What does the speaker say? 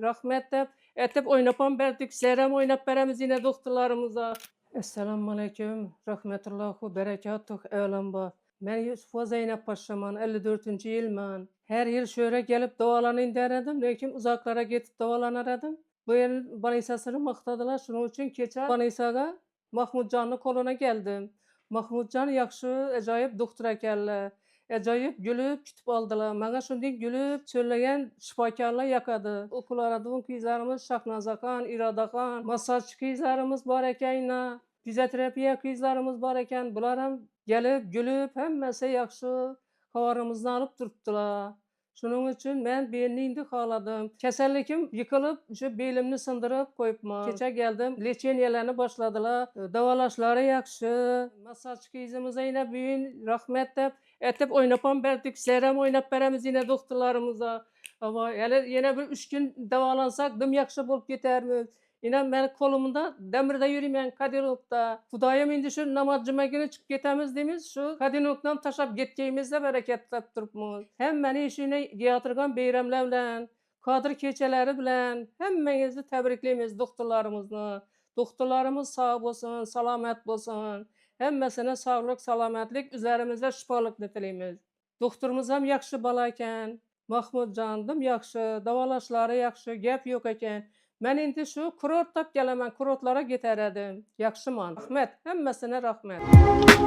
rahmet dep etip oynapan berdik. Seyrem oynap beremiz yine doktorlarımıza. Esselamu aleyküm. Rahmetullahu berekatuh evlenba. Ben Yusuf'a Zeynep Paşaman, 54. yılman. Her yıl şöyle gelip davalanayım derdim. Lakin uzaklara gidip davalanardım. Bu yıl Banisa'sını maqtadılar. Şunun için keçen Banisa'ga Mahmudcan'ın koluna geldim. Mahmudcan yaxşı, acayip doktor ekerler. Acayip gülüp kütüp aldılar. Bana şunday gülüp söyleyen şifakarlar yakadı. Okul aradığım kızlarımız Şahnazakan, İradakan, masajçı kızlarımız var eken, fizyoterapiya kızlarımız var eken. Bular hem gelip gülüp hemmesi yaxşı havarımızdan alıp duruptular. Şunun için ben belini indi xaladım. Kesellikim yıkılıp şu belimni sındırıp koyupma. Keçe geldim. Leçeniyelerini başladılar. Davalaşları yaxşı. Masajçı kızımıza yine büyün rahmet dep etip oynapan berdik. Seyrem oynap beremiz yine doktorlarımıza. Ama yine bir 3 gün davalansak dım yaxşı bolup gidermiz. Yine ben kolumda demirde yürümeyen Kadirok'ta. Kudayım indi şu namaz cümegini çıkıp getemiz demiş. Şu Kadirok'tan taşap getkeğimizde bereketlep durupmuz. Hem beni işine yatırgan beyramlarla, Kadir keçeleri bilen hemmenizi tebrikleyimiz doktorlarımızla. Doktorlarımız sağ olsun, salamet olsun. Hemmesine sağlık, salametlik, üzerimizde şifalık ditileyimiz. Doktorumuz hem yaxşı balayken, Mahmudcan'dım yaxşı, davalaşları yaxşı, gep yok eken. Ben indi şu kurort tap gelemen, kurortlara getirdim. Yaxşıman. Rahmet, hemmesine rahmet.